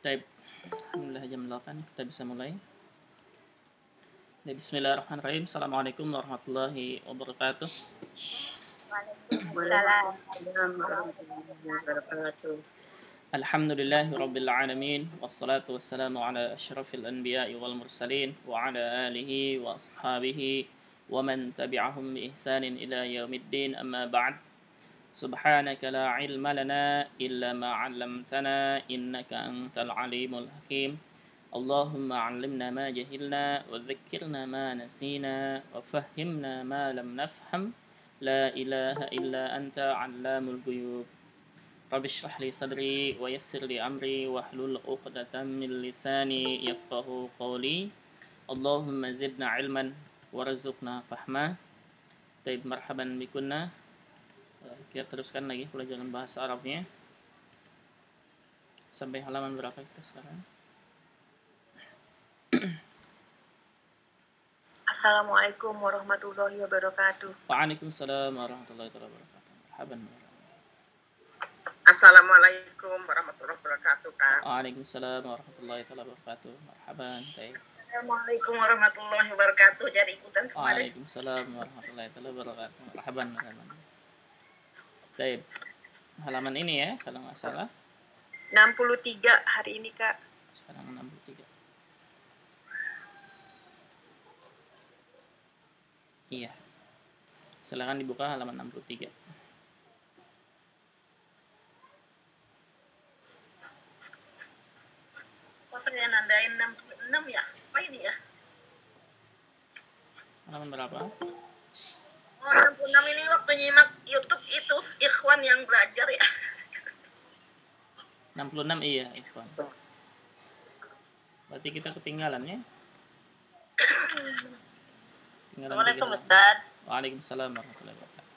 Baik, alhamdulillah jam 8 kita bisa mulai. Bismillahirrahmanirrahim. Assalamualaikum warahmatullahi wabarakatuh. Waalaikumsalam warahmatullahi wabarakatuh. Alhamdulillahi rabbil alamin. Wassalatu wassalamu ala asyrafil anbiya'i wal mursalin wa ala alihi wa ashabihi wa man tabi'ahum bi ihsanin ila yaumiddin, amma ba'd. Subhanaka la ilma lana illa ma 'allamtana innaka antal alimul hakim. Allahumma 'allimna ma jahilna wa dhakkirna ma nasina wa fahhimna ma lam nafham. La ilaha illa anta 'allamul ghuyub. Rabbi shrah li sadri wa yassir li amri wahlul 'uqdatam min lisani yafqahu qawli. Allahumma zidna 'ilman warzuqna fahma. Taib, marhaban bikunna. Kita teruskan lagi pelajaran bahasa Arabnya. Sampai halaman berapa kita sekarang? Assalamualaikum warahmatullahi wabarakatuh. Waalaikumsalam warahmatullahi wabarakatuh. Marhaban. Assalamualaikum warahmatullahi wabarakatuh, Kak. Waalaikumsalam warahmatullahi wabarakatuh. Marhaban. Assalamualaikum warahmatullahi wabarakatuh. Jadi ikutan semua deh. Waalaikumsalam warahmatullahi wabarakatuh. Marhaban. Baik. Halaman ini ya, kalau nggak salah. 63 hari ini, Kak. Sekarang 63. Iya. Silakan dibuka halaman 63. Kok saya nandain 66 ya? Apa ini ya? Halaman berapa? Oh, 66 ini waktu nyimak YouTube itu Ikhwan yang belajar ya. 66 iya, Ikhwan. Berarti kita ketinggalan ya. Assalamualaikum, Ustaz. Waalaikumsalam warahmatullahi wabarakatuh.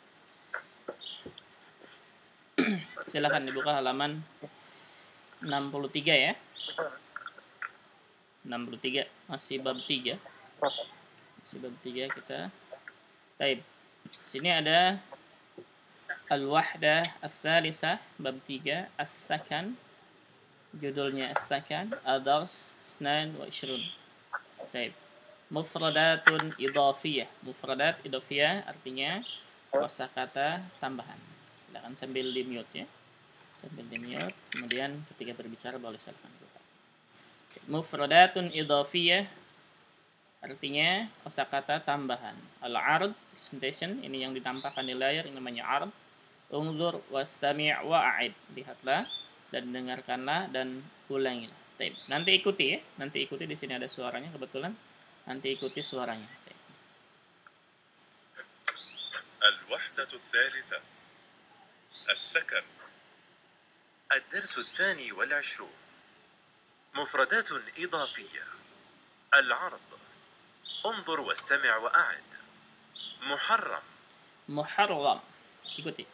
Silakan dibuka halaman 63 ya. 63 masih bab 3. Masih bab 3 kita. Baik. Sini ada Al-Wahdah As-Salisah bab 3 As-Sakan. Judulnya As-Sakan, Ad-Dars 22. Baik. Mufradatun idhafiyah. Mufradat idhafiyah artinya kosakata tambahan. Silakan sambil di mute ya. Sambil di mute. Kemudian ketika berbicara boleh silakan buka. Mufradatun idhafiyah artinya kosakata tambahan. Al-ard, presentation, ini yang ditampakkan di layar, ini namanya ard. Unzur wastami' wa'id. Lihatlah dan dengarkanlah dan ulangilah. Baik. Nanti ikuti ya. Nanti ikuti, di sini ada suaranya kebetulan. Nanti ikuti suaranya. الوحدة الثالثة السكن. الدرس 22. مفردات إضافية. العرض. انظر واستمع وأعد. محرم. محرم. ikuti.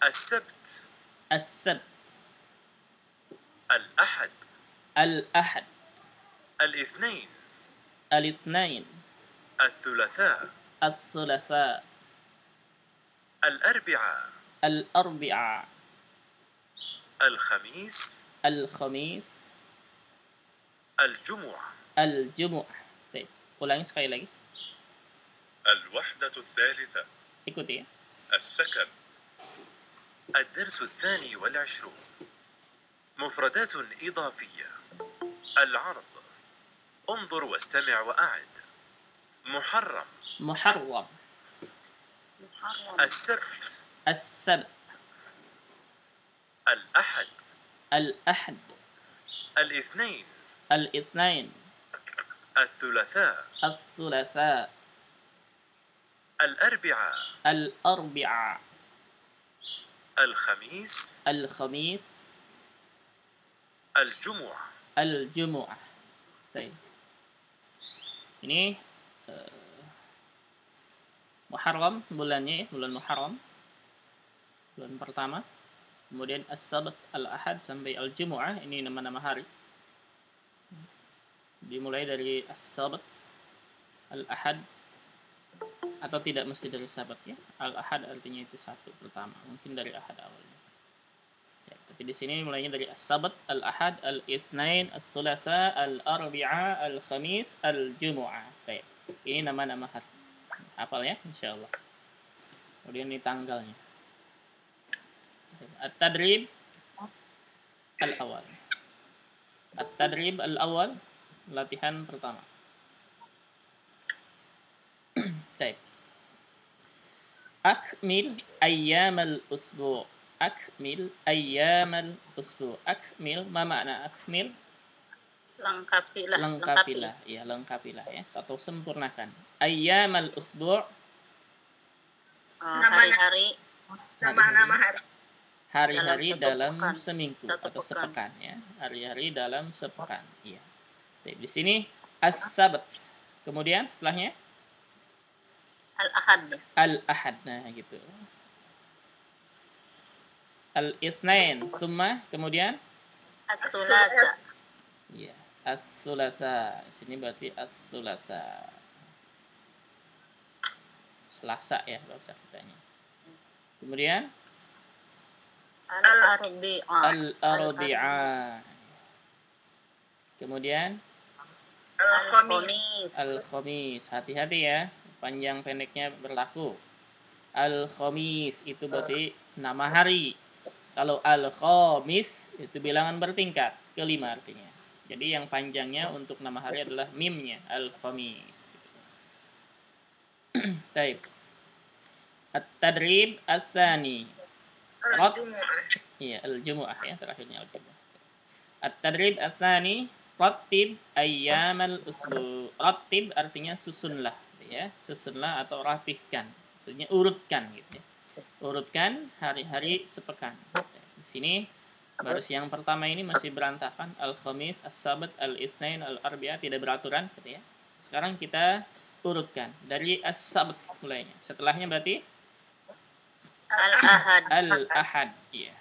السبت. السبت. الأحد. الأحد. الاثنين. الاثنين. الثلاثاء. الثلاثاء. الأربعاء. الأربعاء. الخميس. الخميس. الجمعة. الجمعة. Baik. Ulangi sekali lagi. الوحدة الثالثة. Ikuti ya. السكن. الدرس 22. مفردات إضافية. العرض. انظر واستمع وأعد. محرم. محرم. السبت. السبت. الأحد. الأحد. الاثنين. الاثنين. الثلاثاء. الثلاثاء. الأربعاء. الأربعاء. الخميس. الخميس. الجمعة. الجمعة. Baik. Ini Muharram bulannya, bulan Muharram. Bulan pertama. Kemudian As-Sabt, Al-Ahad sampai Al-Jumu'ah, ini nama-nama hari. Dimulai dari As-Sabt, Al-Ahad, atau tidak mesti dari Sabat ya. Al-Ahad artinya itu satu pertama, mungkin dari Ahad awalnya. Ya, Tapi di sini mulainya dari as-sabt, al-ahad, al-itsnain, as-tsulasa, al-arbi'a, al-khamis, al-jumu'ah. Baik. Ini nama-nama hari. Hafal ya, insyaallah. Kemudian ini tanggalnya. At-tadrib al-awal. At-tadrib al-awal, latihan pertama. Baik. Akmil ayyamal usbu'. Akmil ayyamal usbu'. Akmil, ma makna akmil? Lengkapilah. Lengkapilah. Ya, lengkapilah ya. Atau sempurnakan. Ayyamal usbu'. Hari-hari. Nama-nama hari. Hari-hari dalam pekan. seminggu Satu atau pekan. sepekan ya. Hari-hari dalam sepekan. Iya. Jadi di sini as-sabt. Kemudian setelahnya Al-ahad. al-ahad. Nah, gitu. Al-itsnain. Tsumma kemudian As-sulasa. iya, as-sulasa. Sini berarti as-sulasa. Selasa ya bahasa kitanya. Kemudian Al-arbi'a. al-arbi'a. Kemudian Al-khamis. al-khamis. Hati-hati ya, panjang pendeknya berlaku. Al-khamis itu berarti nama hari. Kalau al-khamis itu bilangan bertingkat, kelima artinya. Jadi yang panjangnya untuk nama hari adalah mimnya, al-khamis. Baik. At-tadrib as-tsani. Al-jumu'ah. Iya, al-jumu'ah ya, terakhirnya al-jumu'ah. At-tadrib as-tsani, rattib ayyamal usbu'. Rattib artinya susunlah ya, susunlah atau rapihkan. Maksudnya urutkan gitu ya. Urutkan hari-hari sepekan. Di sini baris yang pertama ini masih berantakan, al-khamis, as-sabt, al-itsnain, al-arbi'a tidak beraturan gitu ya. Sekarang kita urutkan dari as-sabt mulainya. Setelahnya berarti Al-ahad. al-ahad ya.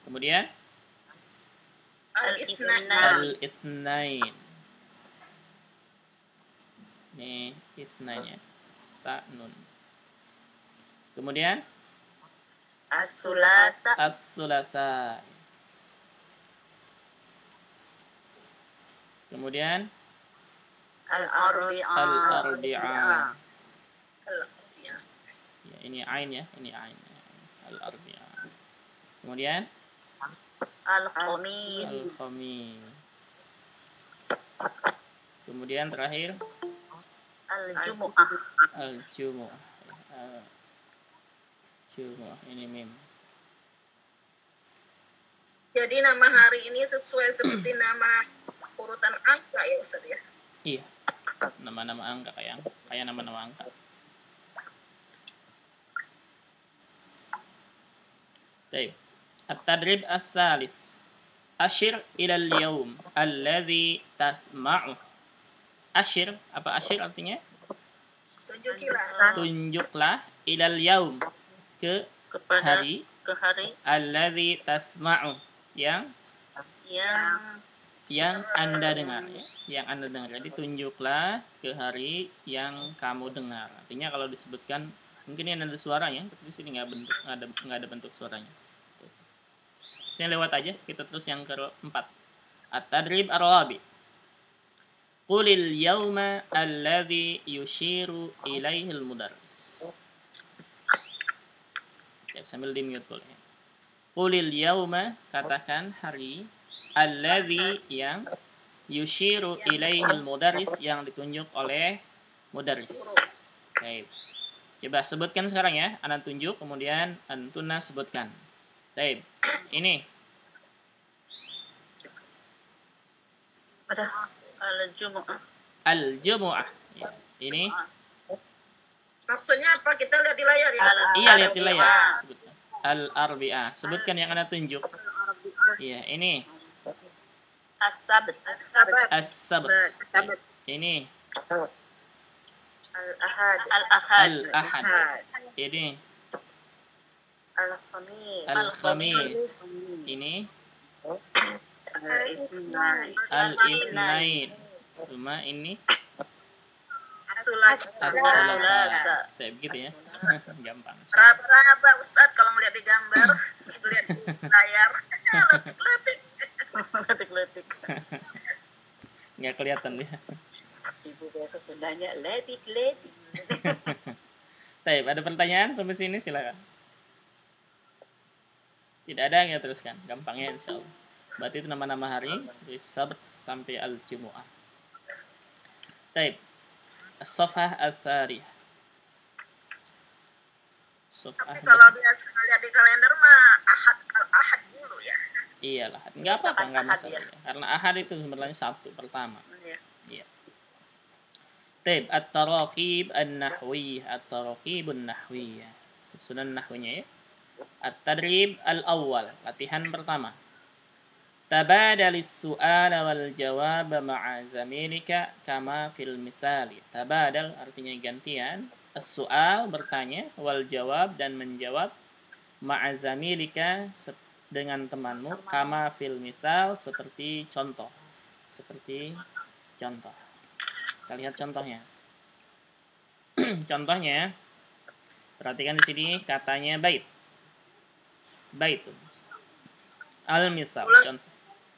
Kemudian Al-itsnain. al-itsnain. Ini isnainnya. Sa nun. Kemudian As-sulasa. as-sulasa. Kemudian Al-arbi'a. al-arbi'a. Al-arbi'a. Ya, ini ain ya, ini ain. Al-arbi'a. Kemudian Al-khamis. al-khamis. Kemudian terakhir Al-jumu'ah. al-jumu'ah. Jumu'ah ini mim. Jadi nama hari ini sesuai seperti nama urutan angka ya Ustaz ya? Iya. Nama-nama angka kayak nama-nama angka. Baik. At-tadrib as-salis. Ashir ila al-yawm alladhi tasma'u. Ashir, apa ashir artinya? Tunjukilah. Tunjuklah ilal yaum ke Kepada hari ke hari alladzi tasma'u yang yang Anda dengar ya, yang Anda dengar. Jadi tunjuklah ke hari yang kamu dengar. Artinya kalau disebutkan mungkin ini ada suaranya, tapi di sini nggak ada bentuk suaranya. Saya lewat aja, kita terus yang keempat. At-tadrib ar-rabi. Qulil yawma alladzi yushiru ilaihil mudarris. Ya, sambil di-mute boleh. Qulil yawma, katakan hari, alladzi yang yushiru ilaihil mudarris, yang ditunjuk oleh mudarris. Baik. Coba sebutkan sekarang ya, ana tunjuk, kemudian antuna sebutkan. Baik. Ini al-jumu'ah. al-jumu'ah. Ya, ini Maksudnya apa? Kita lihat di layar ya. iya, lihat di layar. Sebutkan. Al-arbi'ah. Sebutkan yang ana tunjuk. Iya, ini As-sabt. As-sabt. as-sabt. Ini Al-ahad. Al-ahad. al-ahad. Ini Al-khamis. al-khamis. Ini Al-itsnain. al-itsnain. Cuma ini As-sulasa. Kayak begitu ya. Gampang. Raba-raba Ustaz kalau melihat di gambar, lihat di layar, letik-letik. Letik-letik. Nggak kelihatan ya. Ibu biasa Sundanya letik-letik. Baik, ada pertanyaan sampai sini silakan. Tidak ada, ya teruskan. Gampangnya insya Allah. Berarti itu nama-nama hari dari Sabat sampai Al-Jumu'ah. Baik. As-Safhah Al-Thariyah. Tapi kalau biasa lihat di kalender mah ahad dulu ya. Iyalah, nggak apa-apa, nggak masalah ya. Karena ahad itu sebenarnya satu pertama. Iya. Baik, at-taraqib an-nahwiyah, at-taraqibun nahwiyah. Susunan nahwinya ya. At-tadrib al-awwal, latihan pertama. Tabadalis su'ala wal jawab ma'a zamilika kama fil misali. Tabadal artinya gantian. As-su'al bertanya, wal jawab dan menjawab ma'a zamilika dengan temanmu kama fil misal seperti contoh. Seperti contoh. Kita lihat contohnya. Contohnya perhatikan di sini katanya bait. Bait. Al-misal contoh.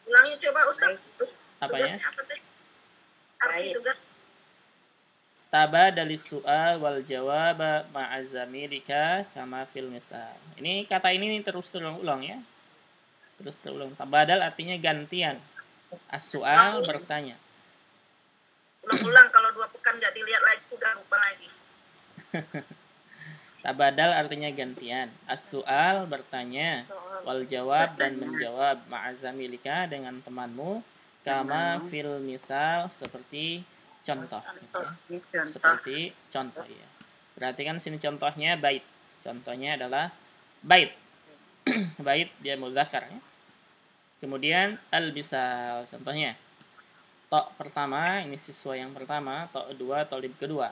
Ulangi coba Ustaz. Apanya? Arti tugas. Tabadalis su'al wal jawab ma'a zamilika kama fil misal. Ini kata ini terus terulang ya. Terus terulang. Tabadal artinya gantian. As-su'al bertanya. Ulang-ulang kalau 2 pekan nggak dilihat lagi udah lupa lagi. Tabadal artinya gantian. As-su'al bertanya, wal jawab dan menjawab ma'azamilika dengan temanmu kama fil misal seperti contoh. Seperti contoh ya. Perhatikan sini contohnya bait. Contohnya adalah bait. Bait dia muzakkar ya. Kemudian al-bisal contohnya. Tok pertama, ini siswa yang pertama, tok kedua, tolib kedua.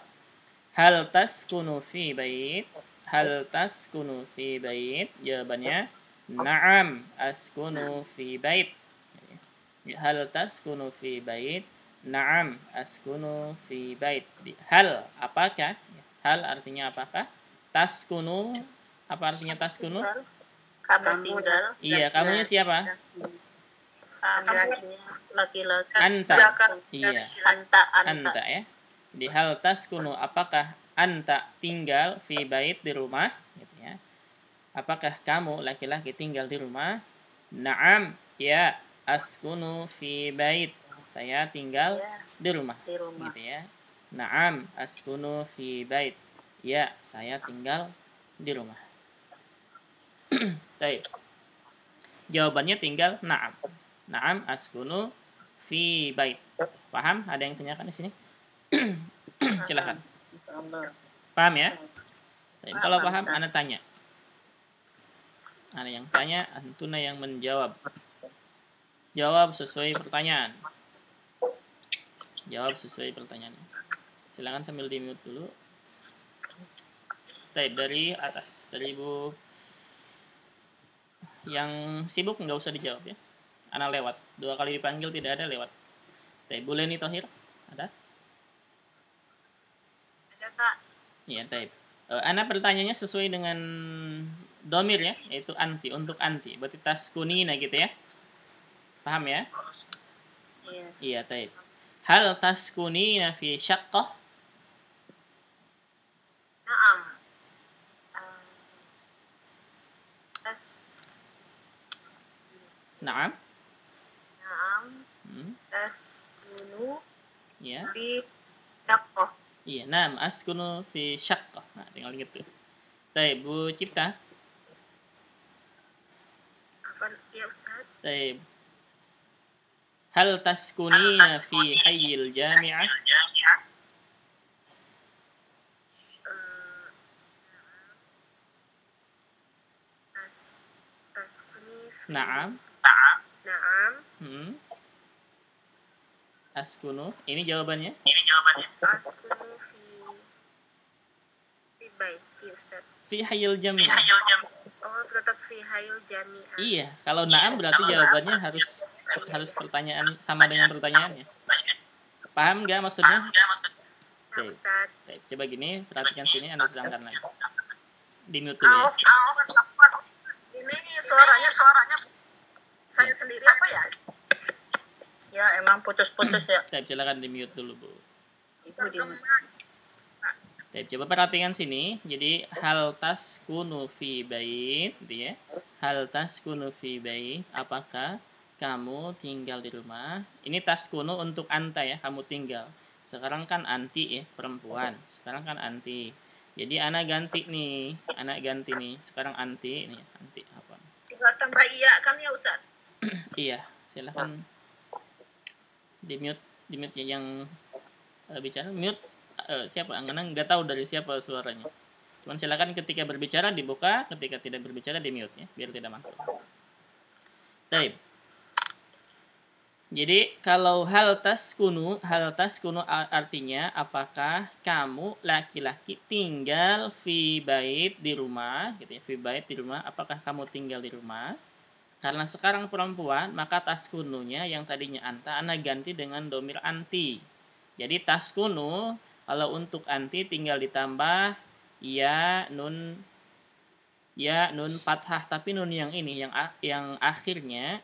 Hal taskunu fi bait? Hal taskunu fi bait? Jawabannya na'am askunu fi bait. Hal taskunu fi bait? Na'am askunu fi bait. Hal apakah? Hal artinya apakah? Taskunu apa artinya taskunu? Kamu tinggal. Iya, kamunya siapa? Laki-laki. Anta. Iya. Anta ya. Di hal taskunu apakah anta tinggal fi bait di rumah gitu ya. Apakah kamu laki-laki tinggal di rumah? Na'am, ya, askunu fi bait. Saya tinggal di rumah. Gitu ya. Na'am, askunu fi bait. Ya, saya tinggal di rumah. Baik. Jawabannya tinggal na'am. Na'am, askunu fi bait. Paham? Ada yang tanyakan di sini? Silakan. Paham ya? Kalau paham, Anda tanya. Ada yang tanya, antuna yang menjawab. Jawab sesuai pertanyaan. Jawab sesuai pertanyaan. Silakan sambil di-mute dulu. Baik, dari atas. Dari Ibu yang sibuk nggak usah dijawab ya. Ana lewat. 2 kali dipanggil tidak ada lewat. Baik, Bu Leni Thohir, ada? Ada Kak. Iya, baik. Ana pertanyaannya sesuai dengan domir ya, yaitu anti, untuk anti. Berarti taskunina gitu ya. Paham ya? Iya. Iya, baik. Hal taskunina fi syaqqah? Naam. Naam. Naam. Taskunu Iya. fi syaqqah. Iya, naam askunu fi syaqqah. Nah, tinggal gitu. Baik, Bu Cipta. Apa ya Ustaz? Baik. Hal taskunina fi hayyil jami'ah? Taskuni fi Naam. Naam. Askunu. Ini jawabannya? Askunu fi baiti Ustaz. Fi hayyil jami'ah. Oh, tetap fi hayul jami'ah. Iya, kalau naam berarti jawabannya harus pertanyaan sama dengan pertanyaannya. Paham nggak maksudnya? Baik. Ustaz. Baik, coba gini, perhatikan sini, Anda terangkan lagi. Di mute dulu ya. Ini suaranya saya sendiri apa ya? Ya, emang putus-putus ya. Baik, silakan di mute dulu, Bu. Ibu di Baik, coba perhatikan sini. Jadi hal taskunu fi bait, gitu ya. Hal taskunu fi bait, apakah kamu tinggal di rumah? Ini taskunu untuk anta ya, kamu tinggal. Sekarang kan anti ya, perempuan. Sekarang kan anti. Jadi anak ganti nih, Sekarang anti, ini anti apa? Tinggal tambah iya kan ya Ustaz? Iya, silakan di mute ya yang bicara mute. Siapa? Karena nggak tahu dari siapa suaranya. Cuman silakan ketika berbicara dibuka, ketika tidak berbicara di mute ya, biar tidak mantul. Baik. Jadi kalau hal taskunu artinya apakah kamu laki-laki tinggal fi bait di rumah, gitu ya. Fi bait di rumah, apakah kamu tinggal di rumah? Karena sekarang perempuan, maka taskununya yang tadinya anta, ana ganti dengan domir anti. Jadi taskunu kalau untuk anti tinggal ditambah ya nun fathah, tapi nun yang ini yang akhirnya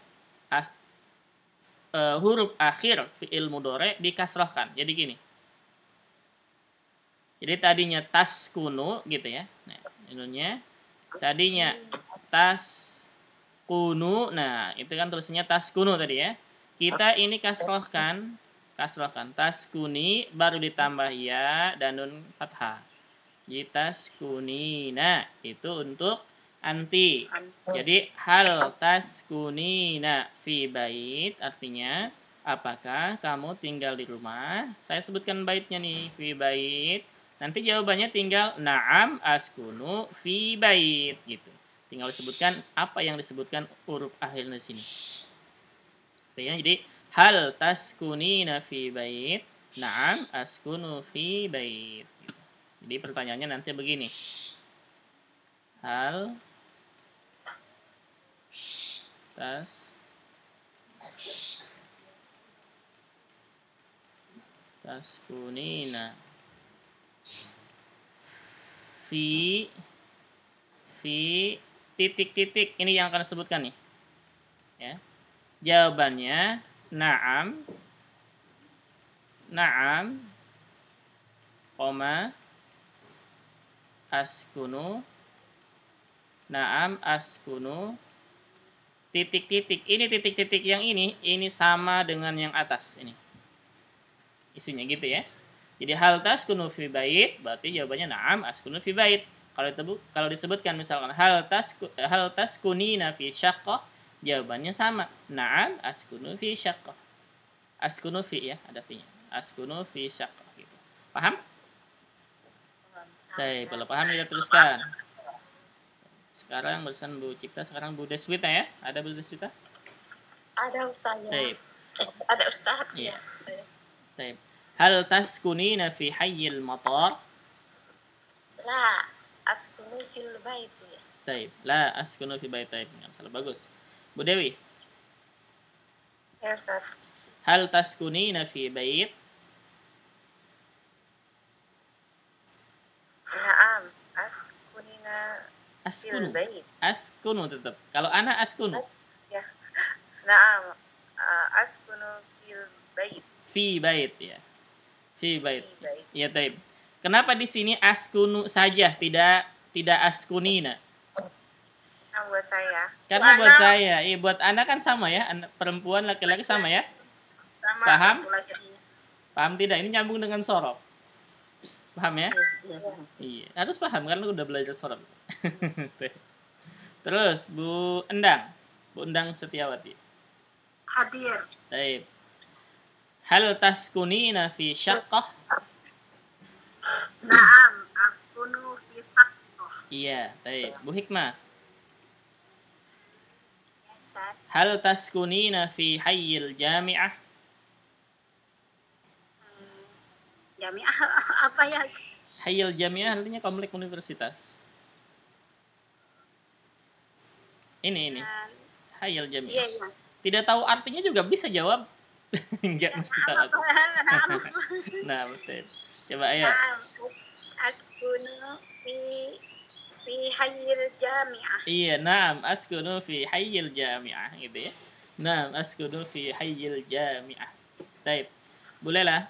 huruf akhir fi'il mudhari dikasrahkan. Jadi gini. Jadi tadinya taskunu gitu ya. Nah, nunnya tadinya taskunu. Nah, itu kan tulisannya taskunu tadi ya. Kita ini kasrohkan taskuni baru ditambah ya dan nun fathah. Jadi taskunina itu untuk anti. Jadi hal taskunina fi bait artinya apakah kamu tinggal di rumah? Saya sebutkan baitnya nih, fi bait. Nanti jawabannya tinggal na'am askunu fi bait gitu. Tinggal disebutkan apa yang disebutkan huruf akhirnya di sini. Jadi hal taskunina fi bait? Na'am askunu fi bait. Jadi pertanyaannya nanti begini. Hal taskunina fi titik-titik. Ini yang akan disebutkan nih. Ya. Jawabannya na'am, koma askunu, titik-titik. Ini titik-titik yang ini sama dengan yang atas ini. Isinya gitu ya. Jadi hal taskunu fi bait berarti jawabannya na'am askunu fi bait. Kalau disebutkan misalkan hal taskunina fi syaqqah, jawabannya sama. Na'am askunu fi syaqqah. Askunu fi ya, ada fi-nya. Askunu fi syaqqah gitu. Paham? Baik, kalau paham kita teruskan. Sekarang barusan Bu Cipta, sekarang Bu Deswita ya. Ada Bu Deswita? Ada Ustaz ya. Baik. Ada Ustaz Iya. ya. Baik. Hal taskunina fi hayyil matar? La askunu fil bait ya. Baik. La askunu fi bait. Enggak salah, bagus. Bu Dewi. Ya Ustaz. Hal taskunina fi bait? Na'am askunina Askunu. fil bait. Askunu tetap. Kalau ana askunu. Ya. Na'am askunu fil bait. Fi bait ya. Fi bait. Fi bait. Ya, baik. Kenapa di sini askunu saja, tidak askunina? Nah, buat saya. Karena buat saya, buat anak kan sama ya, anak perempuan laki-laki sama ya. Sama Paham? laki-laki. Paham tidak? Ini nyambung dengan sorof. Paham ya? Iya. Iya, harus paham kan lu udah belajar sorof. Terus Bu Endang Setiawati. Hadir. Baik. Hal taskunina fi syaqqah? Na'am askunu fi syaqqah. Iya, baik. Bu Hikmah. Ya Ustaz. Hal taskunina fi hayyil jami'ah? Jamiah apa ya? Hayyil jami'ah artinya komplek universitas. Ini. Hayyil jami'ah. Iya. Tidak tahu artinya juga bisa jawab Enggak mesti tahu. Naam apa? Naam. Nah, betul. Coba ayo. Naam. Askunu fi hayyil jami'ah. Iya, naam askunu fi hayyil jami'ah gitu ya. Naam askunu fi hayyil jami'ah. Baik. Bolehlah.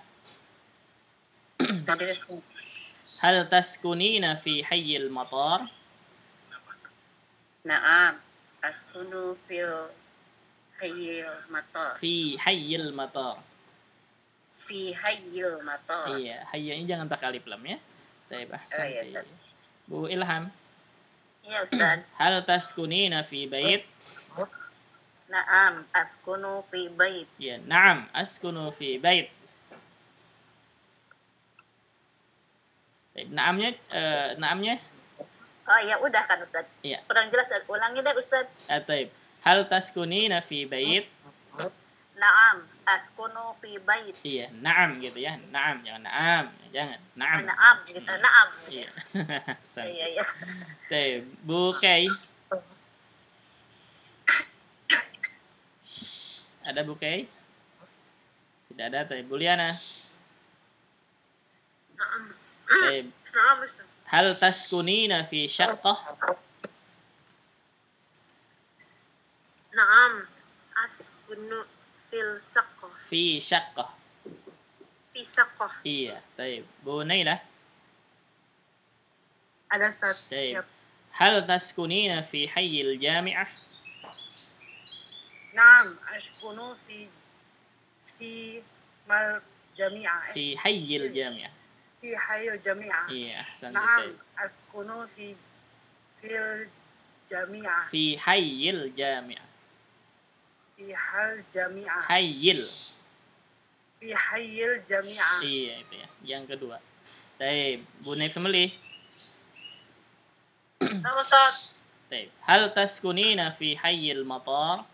Hal taskunina fi hayyil matar? Naam, askunu fil hayyil matar. Fi hayyil matar. Fi hayyil matar. Iya, hayyanya jangan pakai alif lam ya. Baik, iya, ahsanti. Ustaz. Bu Ilham, Iya, Ustaz. hal taskunina fi bait? Naam, askunu fi bait. Ya, na'am askunu fi bait. Baik, naamnya Oh ya udah kan Ustaz. Iya. Kurang jelas Ustaz. Ulangi deh Ustaz. Taib. Hal taskunina fi bait? Naam, askunu fi bait. Iya, na'am gitu ya. Na'am, jangan na'am. Jangan. Na'am. Naam gitu. Naam. Iya. Iya, iya. Taib. Bu Kay. Ada Bu Kay? Tidak ada. Taib. Bu Liana. Naam. Taib. Naam Ustaz. Hal taskunina fi syaqqah? Naam, askunu fil saqah. Fi syaqqah. Fi saqah. Iya. Taib. Bu Naila. Ada Ustaz. Taib. Hal taskunina fi hayyil jami'ah? Naam, askunu fi mal jami'ah. Fi hayyil jami'ah. Fi hayyil jami'ah. Iya, ahsan. Naam, askunu fil jami'ah. Fi hayyil jami'ah. Fi hal jami'ah. Hayyil. Fi hayyil jami'ah. Iya, itu ya. Yang kedua. Taib. Bu Family. Nama Ustaz. Taib. Hal taskunina fi hayyil matar?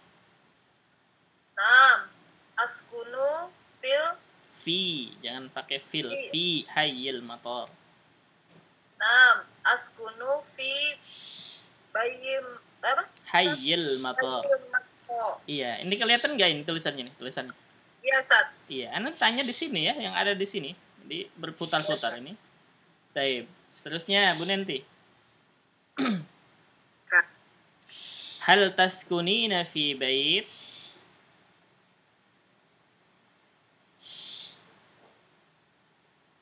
Naam, askunu fil. Fi, jangan pakai fil. Fi. Fi hayyil matar. Naam, askunu fi bayyil apa? Hayyil matar. Hayyil matar. Iya, ini kelihatan nggak ini tulisannya nih, tulisannya? Iya, Ustaz. Iya, Anda tanya di sini ya, yang ada di sini. Jadi berputar-putar ini. Taib. Seterusnya Bu Nenti. Hal taskunina fi bait?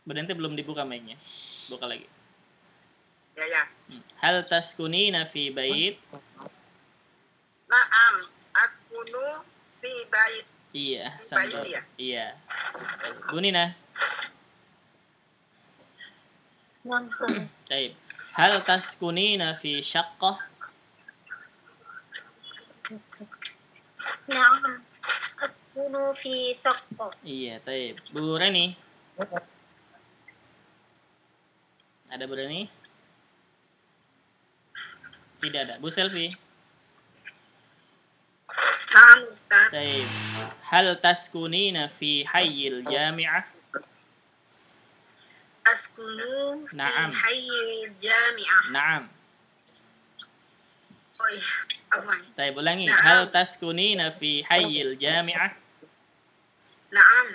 Bu Nenti belum dibuka mic-nya. Buka lagi. Ya, ya. Hal taskunina fi bait? Naam, askunu fi bait. Iya, Fi bait sampai. ya? Iya. Bu Nina. Taib. Hal taskunina fi syaqqah? Naam, askunu fi saqah. Iya, taib. Bu Reni. Ada Bu Reni? Tidak ada. Bu Selvi. Naam Ustaz. Taib. Hal taskunina fi hayyil jami'ah? Askunu fi Naam. hayyil jami'ah. Naam. Oh iya, afwan. Taib, ulangi. Naam. Hal taskunina fi hayyil jami'ah? Naam,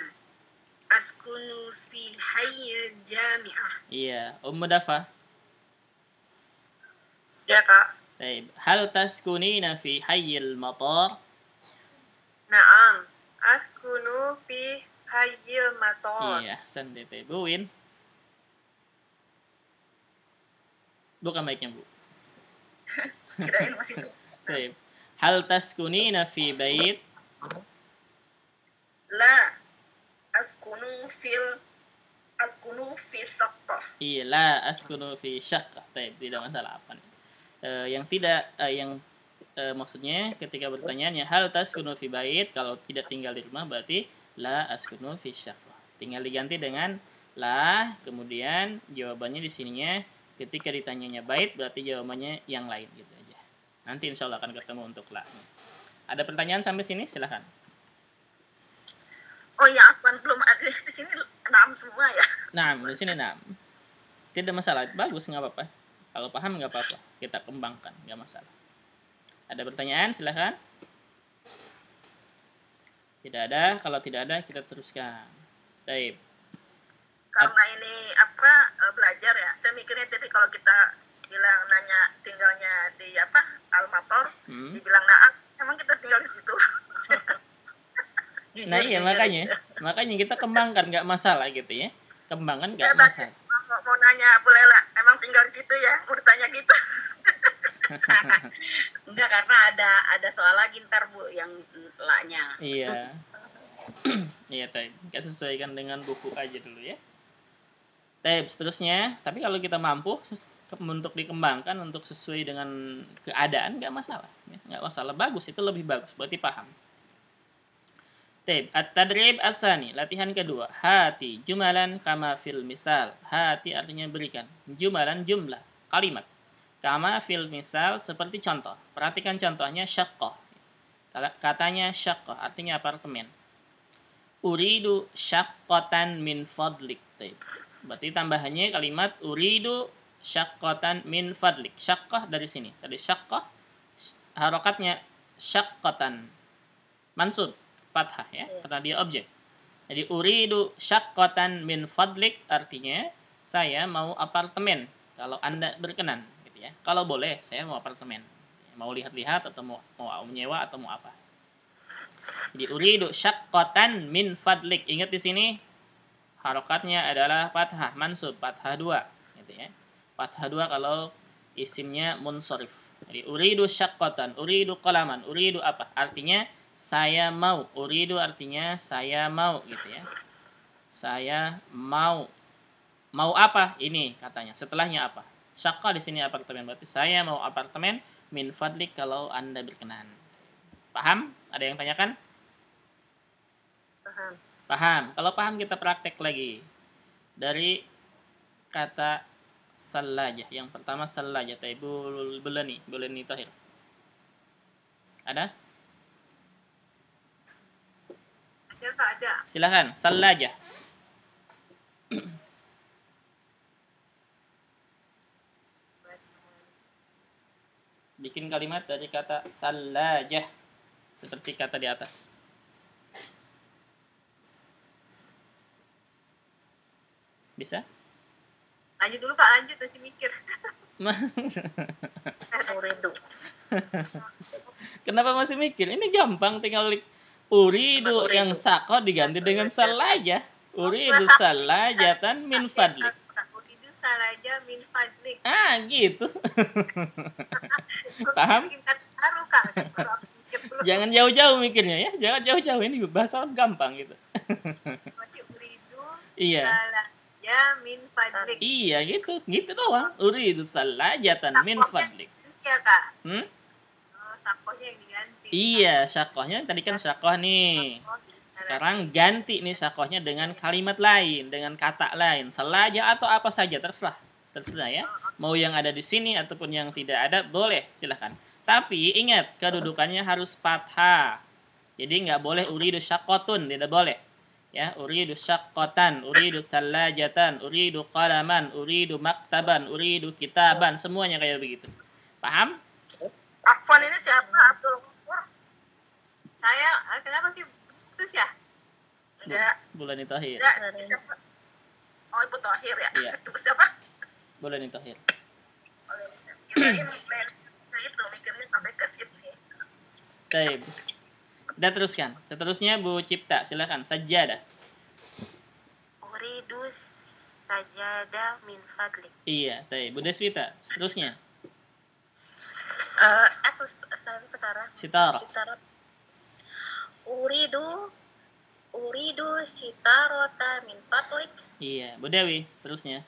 askunu fi hayyil jami'ah. Iya. Ummu Dafa. Ya Kak. Taib. Hal taskunina fi hayyil matar? Naam, askunu fi hayyil matar. Iya, ahsan deh. Taib. Bu Win. Buka mic-nya, Bu. Kirain masih itu. Taib. Hal taskunina fi bait? La, askunu fi saqah. Iya, la askunu fi syaqqah. Taib, tidak masalah apa nih. Maksudnya ketika bertanyaannya hal taskunu fi bait, kalau tidak tinggal di rumah berarti la askunu fi syaqqah. Tinggal diganti dengan la, kemudian jawabannya di sininya ketika ditanyanya bait berarti jawabannya yang lain gitu aja. Nanti insya Allah akan ketemu untuk la. Ada pertanyaan sampai sini? Silahkan. Oh ya, afwan, belum ada di sini naam semua ya. Nah, di sini nah. Tidak masalah, bagus, nggak apa-apa. Kalau paham nggak apa-apa, kita kembangkan, nggak masalah. Ada pertanyaan? Silahkan. Tidak ada. Kalau tidak ada, kita teruskan. Baik. Karena ini belajar ya, saya mikirnya tadi kalau kita bilang nanya tinggalnya di Almator, dibilang emang kita tinggal di situ. Nah iya, makanya kita kembangkan, nggak masalah gitu ya. Kembangkan nggak masalah. Mau nanya Bu Lela, emang tinggal di situ ya? Mau ditanya gitu. Enggak, karena ada soal lagi ntar Bu yang laknya. Iya. Iya, Taib. Kita sesuaikan dengan buku aja dulu ya. Taib, seterusnya. Tapi kalau kita mampu untuk dikembangkan untuk sesuai dengan keadaan, nggak masalah. Ya. Nggak masalah. Bagus, itu lebih bagus. Berarti paham. Taib. At-tadrib as-sani. Latihan kedua. Hati jumalan kama fil misal. Hati artinya berikan. Jumalan jumlah. Kalimat. Kama fil misal seperti contoh. Perhatikan contohnya syaqqah. Katanya syaqqah artinya apartemen. Uridu syaqqatan min fadlik. Berarti tambahannya kalimat uridu syaqqatan min fadlik. Syaqqah dari sini. Tadi syaqqah harokatnya syaqqatan. Mansub fathah ya, karena dia objek. Jadi uridu syaqqatan min fadlik artinya saya mau apartemen kalau Anda berkenan gitu ya. Kalau boleh saya mau apartemen. Mau lihat-lihat atau mau menyewa atau mau apa. Jadi uridu syaqqatan min fadlik. Ingat di sini harokatnya adalah fathah, mansub, fathah 2 gitu ya. Fathah 2 kalau isimnya munsharif. Jadi uridu syaqqatan, uridu qalaman, uridu apa? Artinya saya mau. Uridu artinya saya mau gitu ya. Saya mau. Mau apa? Ini katanya. Setelahnya apa? Syaqqa di sini apartemen. Berarti saya mau apartemen min fadlik kalau Anda berkenan. Paham? Ada yang tanyakan? Paham. Paham. Kalau paham kita praktek lagi. Dari kata salajah. Yang pertama salajah. Bulani Tahir. Ada? Ya, Kak, ada. Silakan. Salajah. Bikin kalimat dari kata salajah. Seperti kata di atas. Bisa? Lanjut dulu Kak, lanjut masih mikir. Uridu. Kenapa masih mikir? Ini gampang, tinggal uridu yang sako diganti dengan salajah. Uridu salajatan min fadlik. Uridu salajah min fadlik. Ah, gitu. Paham? Baru Kak. Jangan jauh-jauh mikirnya ya. Jangan jauh-jauh, ini bahasa gampang gitu. Uridu Iya. salajah min fadlik. Iya gitu. Gitu doang. Uridu salajatan min fadlik. Iya Kak. Sakohnya yang diganti. Iya, syakohnya tadi kan syakoh nih. Sekarang ganti nih syakohnya dengan kalimat lain, dengan kata lain, salajah atau apa saja terserah ya. Mau yang ada di sini ataupun yang tidak ada boleh, silahkan. Tapi ingat kedudukannya harus fathah. Jadi nggak boleh uridu syaqqatun, tidak boleh. Ya, uridu syaqqatan, uridu salajatan, uridu qalaman, uridu maktaban, uridu kitaban, semuanya kayak begitu. Paham? Afwan ini siapa? Abdul Ghafur. Saya kenapa sih putus ya? Enggak. Bulani Tahir. Enggak, siapa? Oh, Ibu Tahir ya. Iya. Ibu siapa? Bulani Tahir. Kirain itu mikirnya sampai ke Sydney. Baik. Kita teruskan. Seterusnya Bu Cipta, silakan. Sajadah. Uridu sajadah min fadlik. Iya, baik. Bu Deswita, seterusnya. Aku sekarang. Sitara. Uridu sitarota min fadlik. Iya, Bu Dewi, seterusnya.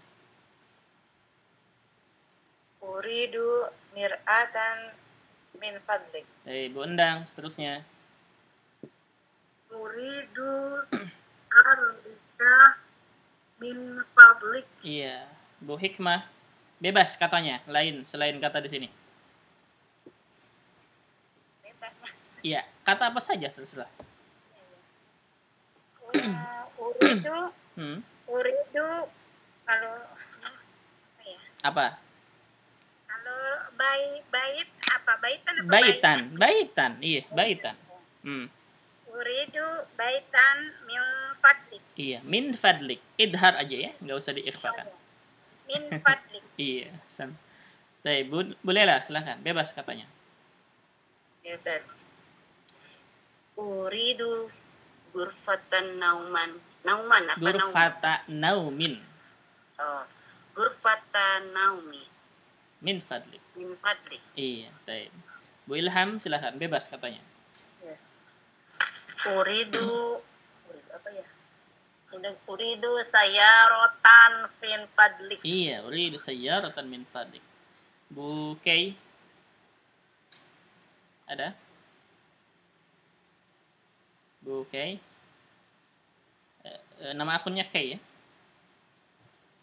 Uridu mir'atan min fadlik. Baik, Bu Endang, seterusnya. Uridu arika min fadlik. Iya, Bu Hikmah. Bebas katanya, lain selain kata di sini. Bebas Mas. Iya, kata apa saja terserah. Uridu kalau Apa? kalau bait apa baitan apa Baitan. Iya, baitan. Uridu baitan min fadlik. Iya, min fadlik. Idhar aja ya, nggak usah diikhfakan. Min fadlik. Iya, Hasan. Baik, bolehlah, silahkan. Bebas katanya. Ya, Ustaz. Uridu gurfatan nauman. Nauman apa nauman? Gurfata naumin. Oh, gurfatan naumi. Min fadlik. Min fadlik. Iya, baik. Bu Ilham, silahkan. Bebas katanya. Uridu apa ya? Uridu sayaratan min fadlik. Iya, uridu sayyaratan min fadlik. Bu Kay, ada? Bu Kay, nama akunnya Kay ya?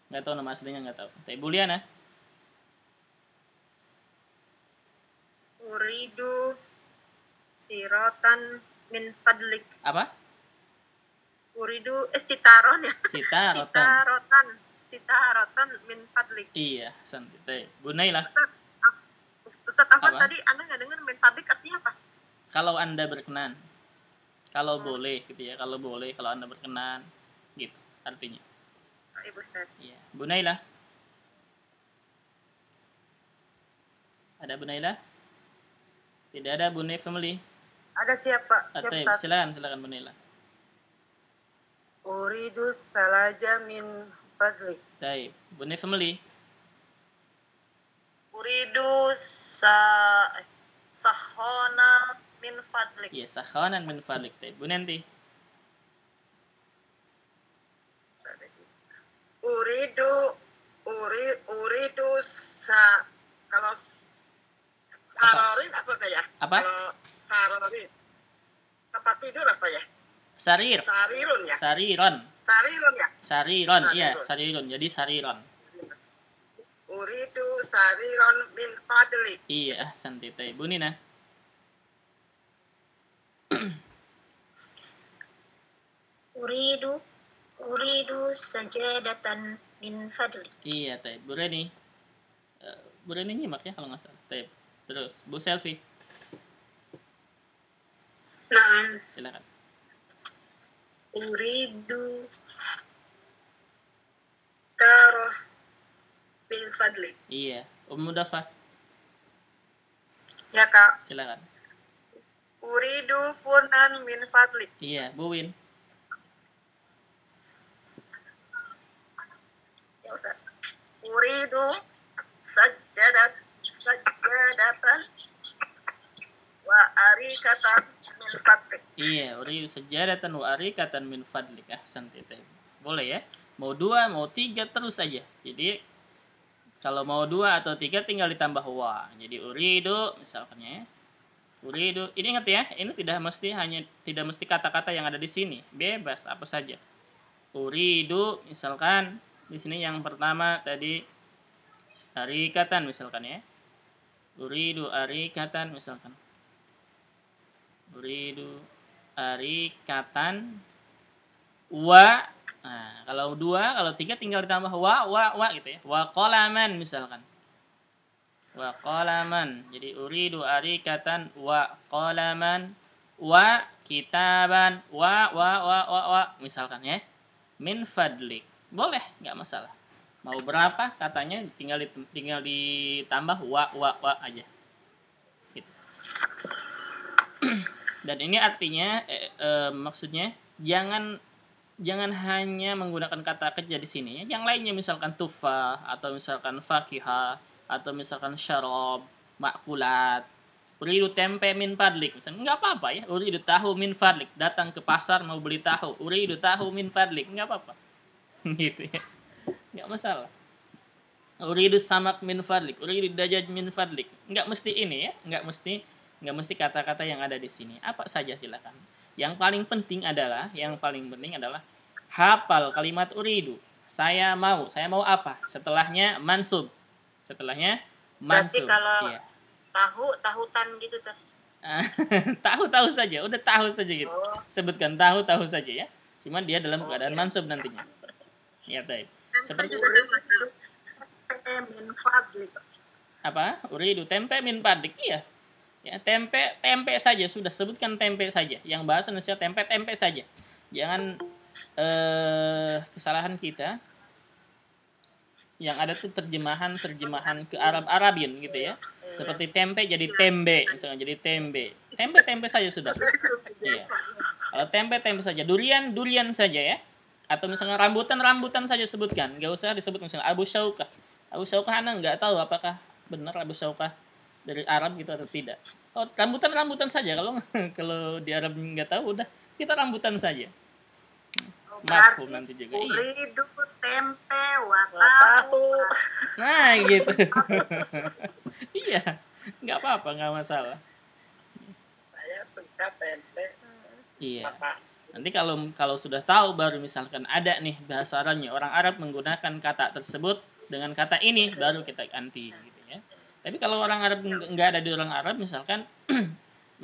Nggak tahu nama aslinya, nggak tahu. Tapi Bu Liana, Uridu siratan min fadlik. apa? Uridu sitaron ya. Sitarotan. Sitarotan min fadlik. Iya, santai. Bu Naila, Ustaz Afwan Apa? tadi Anda nggak dengar min fadlik artinya apa? kalau Anda berkenan, kalau boleh gitu ya, kalau boleh, kalau Anda berkenan, gitu artinya. Ibu Ustaz. Iya, Bu Naila, ada Bu Naila? Tidak ada. Bu Nay Family. Ada siapa? Siap Atau Ustaz. silakan Bu Naila. Uridu salaja min fadlik. Baik, Bu Nay Family. Uridu sahona min fadlik. Iya, sakhanan min fadlik. Baik, Bu Nanti. Uridu kalau sarorin apa ya? Apa? Kalau sarorin tempat tidur apa ya? Sarir. Sarirun ya? Sariron. Sarirun ya? Sariron, iya, Sarirun. sarirun. Jadi sariron. Uridu sariron min fadlik. Iya, ahsan titai. Bu Nina. Uridu sajadatan min fadlik. Iya, Tay. Bu Reni. Bu Reni nyimak ya kalau nggak salah. Tay. Terus, Bu Selfie. Nah, Silakan. uridu taroh min fadlik. Iya, Dafa. Ya Kak. Silakan. Uridu funan min fadlik. Iya, Bu Win. Ya Ustaz. Uridu sajadatan wa arikatan min fadlik. Iya, uridu sajadatan wa arikatan min fadlik. Ahsan titai. Boleh ya? Mau 2, mau 3 terus aja. Jadi kalau mau 2 atau 3 tinggal ditambah wa. Jadi uridu misalkan ya. Uridu, ini ingat ya, ini tidak mesti kata-kata yang ada di sini. Bebas apa saja. Uridu misalkan di sini yang pertama tadi arikatan misalkan ya. Uridu arikatan misalkan. Uridu arikatan wa. Nah, kalau 2, kalau 3 tinggal ditambah wa gitu ya. Wa qalaman misalkan. Wa qalaman. Jadi uridu arikatan wa qalaman wa kitaban wa misalkan ya. Min fadlik. Boleh, nggak masalah. Mau berapa katanya tinggal ditambah wa aja. Gitu. Dan ini artinya maksudnya jangan hanya menggunakan kata kerja di sini ya. Yang lainnya misalkan tufah atau misalkan fakihah atau misalkan syarab, makulat. Uridu tempe min fadlik. Misalnya enggak apa-apa ya. Uridu tahu min fadlik. Datang ke pasar mau beli tahu. Uridu tahu min fadlik. Enggak apa-apa. Gitu ya. Enggak masalah. Uridu samak min fadlik. Uridu dajaj min fadlik. Enggak mesti ini ya. Enggak mesti kata-kata yang ada di sini. Apa saja silakan. Yang paling penting adalah hafal kalimat uridu. Saya mau apa? Setelahnya mansub. Berarti kalau Iya. tahutan gitu tuh. Tahu saja, udah tahu saja gitu. Oh. Sebutkan tahu saja ya. Cuman dia dalam keadaan iya. mansub nantinya. Ya, baik. Seperti min fadlik. apa? Uridu tempe min fadlik. Iya. Ya, tempe saja sudah, sebutkan tempe saja. Yang bahasa Indonesia tempe saja. Jangan kesalahan kita yang ada tuh terjemahan ke Arab-Arabin gitu ya. Seperti tempe jadi tembe, misalnya jadi tembe. Tempe saja sudah. Iya. Kalau tempe saja, durian saja ya. Atau misalnya rambutan saja sebutkan. Nggak usah disebut misalnya Abu Syaukah. Abu Syaukah Anda nggak tahu apakah benar Abu Syaukah dari Arab gitu atau tidak. Oh, rambutan saja. Kalau di Arab nggak tahu, udah kita rambutan saja. Mafhum nanti juga. Uridu tempe watahu. Nah gitu. Iya, nggak apa-apa, nggak masalah. Saya suka tempe. Iya. Nanti kalau sudah tahu baru misalkan ada nih bahasa Arabnya, orang Arab menggunakan kata tersebut dengan kata ini, baru kita ganti gitu ya. Tapi kalau orang Arab nggak ada di orang Arab misalkan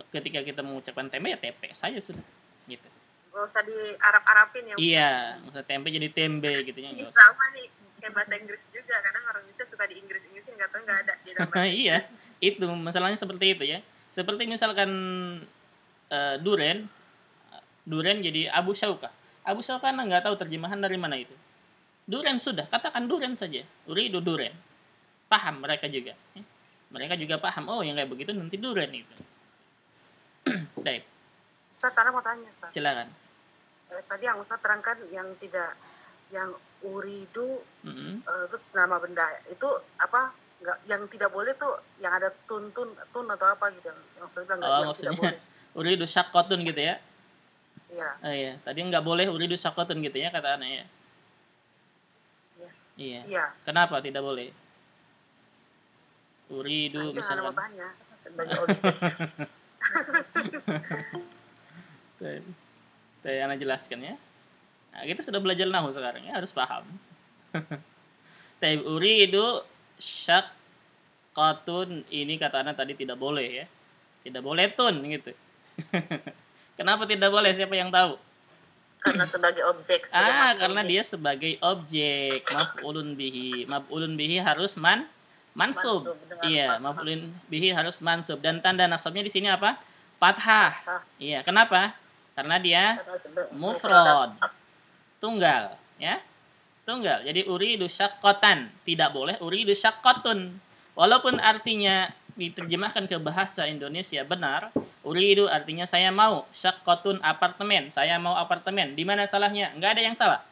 ketika kita mengucapkan tempe ya tempe saja sudah gitu. Gak usah di Arab-Arabin ya. Iya, nggak usah tempe jadi tembe gitu ya, nggak usah. Sama nih kayak bahasa Inggris juga, kadang orang Indonesia suka di Inggris-Inggrisin nggak tahu nggak ada di dalam bahasa Iya, itu masalahnya seperti itu ya. Seperti misalkan Duren jadi Abu Syaukah. Abu Syaukah nggak tahu terjemahan dari mana itu. Duren sudah, katakan duren saja. Uridu duren. Paham mereka juga. Mereka juga paham. Oh, yang kayak begitu nanti duren itu. Baik. Ustaz, Tara mau tanya Ustaz. Silakan. Tadi yang Ustaz terangkan yang tidak, yang uridu, terus nama benda itu apa? Nggak, yang tidak boleh tuh yang ada tun atau apa gitu yang Ustaz bilang nggak, yang tidak boleh. Uridu syaqqatun gitu ya. Iya. Iya, tadi nggak boleh uridu syaqqatun gitu ya kata Ana ya. Iya. Iya. Kenapa tidak boleh? Uridu misalnya. Mau tanya. sebagai objek. Saya Ana jelaskan ya. Nah, kita sudah belajar nahu sekarang ya, harus paham. Taib uridu syaqqatun, ini kata Ana tadi tidak boleh ya. Tidak boleh tun gitu. Kenapa tidak boleh? Siapa yang tahu? Karena sebagai objek. Karena dia sebagai objek. Maf'ulun bihi. Maf'ulun bihi harus mansub. Iya, maf'ulun bihi harus mansub. Dan tanda nasabnya di sini apa? Fathah. Iya, kenapa? Karena dia mufrad. Tunggal, ya. Tunggal. Jadi uridu syaqqatan. Tidak boleh uridu syaqqatun. Walaupun artinya diterjemahkan ke bahasa Indonesia benar, uridu artinya saya mau, syaqqatun apartemen, saya mau apartemen. Di mana salahnya? Enggak ada yang salah.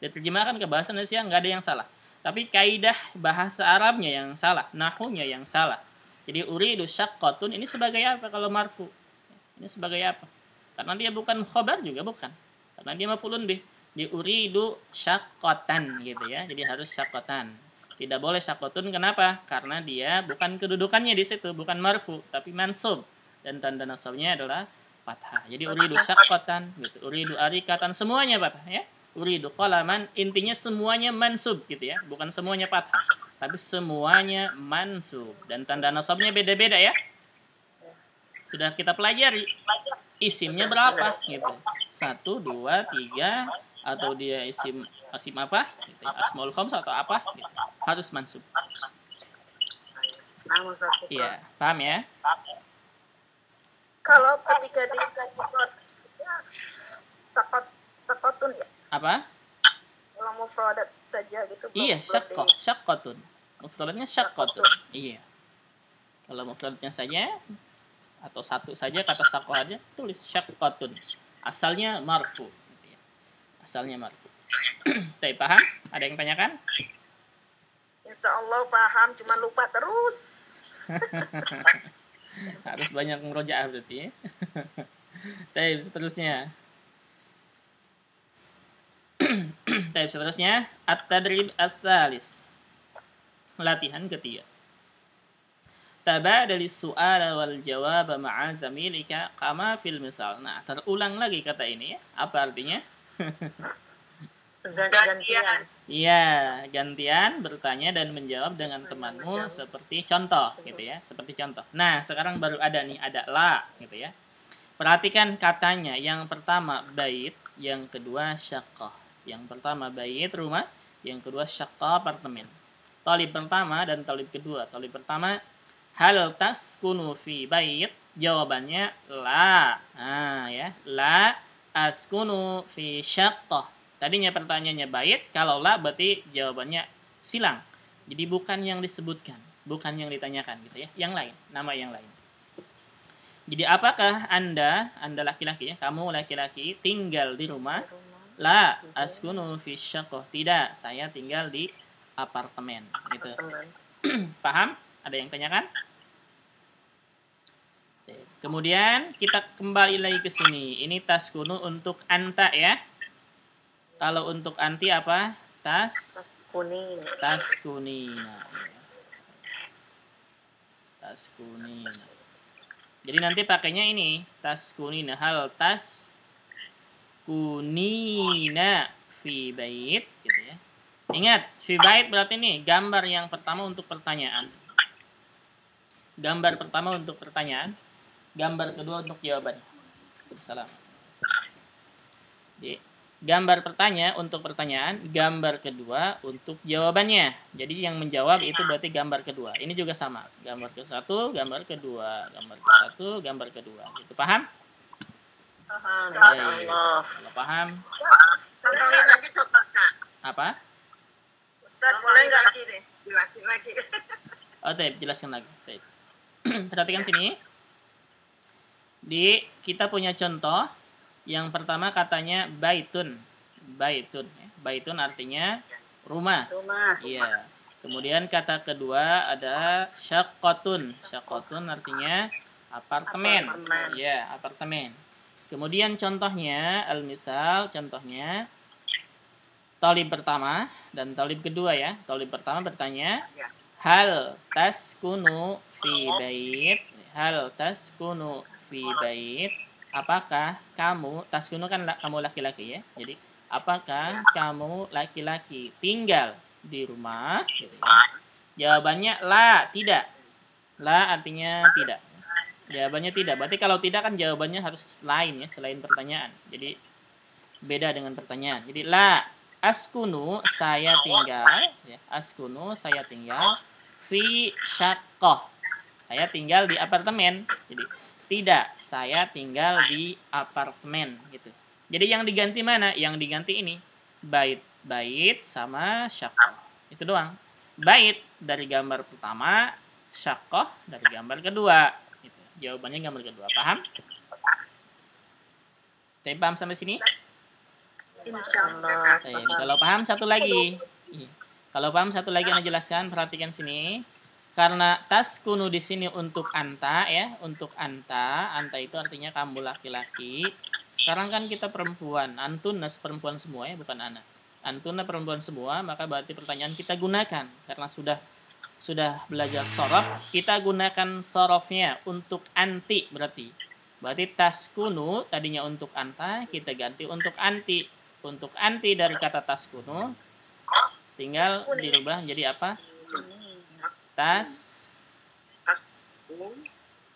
Diterjemahkan ke bahasa Indonesia enggak ada yang salah. Tapi kaidah bahasa Arabnya yang salah, nahwunya yang salah. Jadi uridu syaqqatun ini sebagai apa kalau marfu? Ini sebagai apa? Karena dia bukan khobar juga bukan. Karena dia maf'ulun bih. Di uridu syaqqatan gitu ya. Jadi harus syaqqatan. Tidak boleh syaqqatun, kenapa? Karena dia bukan kedudukannya di situ, bukan marfu, tapi mansub. Dan tanda nasabnya adalah fathah. Jadi uridu syaqqatan, gitu. Uridu arikatan, semuanya fathah ya. Uridu qalaman, intinya semuanya mansub gitu ya. Bukan semuanya fathah, tapi semuanya mansub. Dan tanda nasabnya beda-beda ya. Sudah kita pelajari. Isimnya berapa gitu. 1, 2, 3, atau dia isim apa? Gitu. Asmaul khams atau apa? Gitu. Harus mansub. Iya, paham ya? Kalau ketika di syaqqatun ya. Apa? Kalau mufradat saja gitu. Iya, syaqqatun. Mufradatnya syaqqatun. Iya. Kalau mufradatnya saja atau satu saja kata syaqqah aja tulis syaqqatun. Asalnya marfu. Gitu ya. Asalnya marfu. Tapi paham? Ada yang tanyakan? Insya Allah paham, cuma lupa terus. Harus banyak merojaah berarti ya. Tapi seterusnya. Tapi seterusnya at-tadrib as-salis. Latihan ketiga. Tabadalis su'ala wal jawab ma'a zamilika kama fil misal. Nah, terulang lagi kata ini ya. Apa artinya? Gantian. Iya, gantian bertanya dan menjawab dengan temanmu seperti contoh gitu ya, seperti contoh. Nah, sekarang baru ada nih, ada la gitu ya. Perhatikan katanya, yang pertama bait, yang kedua syaqqah. Yang pertama bait rumah, yang kedua syaqqah apartemen. Talib pertama dan talib kedua. Talib pertama Hal taskunu fi bait? Jawabannya la. Nah, ya. La askunu fi syaqqah. Tadinya pertanyaannya bait, kalau la berarti jawabannya silang. Jadi bukan yang disebutkan, bukan yang ditanyakan gitu ya. Yang lain, nama yang lain. Jadi apakah Anda laki-laki ya, kamu laki-laki tinggal di rumah? La askunu fi syaqqah. Tidak, saya tinggal di apartemen gitu. Paham? Ada yang tanyakan? Kemudian kita kembali lagi ke sini. Ini taskunu untuk anta ya. Kalau untuk anti apa? Taskunina. Taskunina. Jadi nanti pakainya ini taskunina. Hal taskunina fi bait gitu ya. Ingat, fi bait berarti nih gambar yang pertama untuk pertanyaan. Gambar pertama untuk pertanyaan. Gambar kedua untuk jawaban. Salam. Jadi, gambar untuk pertanyaan, gambar kedua untuk jawabannya. Jadi yang menjawab itu berarti gambar kedua. Ini juga sama. Gambar ke-1, gambar kedua, gambar ke-1, gambar kedua. Gitu, paham? Paham. Kalau paham. Contohin lagi coba, Kak. Apa? Ustaz, boleh nggak lagi deh? Jelasin lagi. Oh, Tep, jelaskan lagi. Tep. Perhatikan sini. Kita punya contoh. Yang pertama katanya baitun. Baitun. Baitun artinya rumah. Iya. Kemudian kata kedua ada syaqqatun. Syaqqatun artinya apartemen. Iya, apartemen. Kemudian contohnya, al-misal, contohnya talib pertama dan talib kedua ya. Talib pertama bertanya, hal taskunu fi bait? Hal taskunu fi bait? Apakah kamu, taskunu kan kamu laki-laki ya. Jadi, apakah kamu laki-laki tinggal di rumah? Gitu ya. Jawabannya la, tidak. La artinya tidak. Jawabannya tidak. Berarti kalau tidak kan jawabannya harus lain ya, selain pertanyaan. Jadi, beda dengan pertanyaan. Jadi, la askunu, saya tinggal. Ya, askunu, saya tinggal. Fi syaqqah. Saya tinggal di apartemen. Jadi, tidak, saya tinggal di apartemen gitu. Jadi yang diganti mana? Yang diganti ini. Bait sama syaqqah. Itu doang. Bait dari gambar pertama, syaqqah dari gambar kedua. Gitu. Jawabannya gambar kedua. Paham? Tapi paham sampai sini? Insyaallah. Kalau paham satu lagi. Kalau paham satu lagi Anda jelaskan, perhatikan sini. Karena taskunu di sini untuk anta ya, untuk anta. Anta itu artinya kamu laki-laki. Sekarang kan kita perempuan, antuna perempuan semua ya, bukan anak. Antuna perempuan semua, maka berarti pertanyaan kita gunakan karena sudah belajar sorof, kita gunakan sorofnya untuk anti berarti. Berarti taskunu tadinya untuk anta, kita ganti untuk anti. Untuk anti dari kata taskunu tinggal dirubah jadi apa?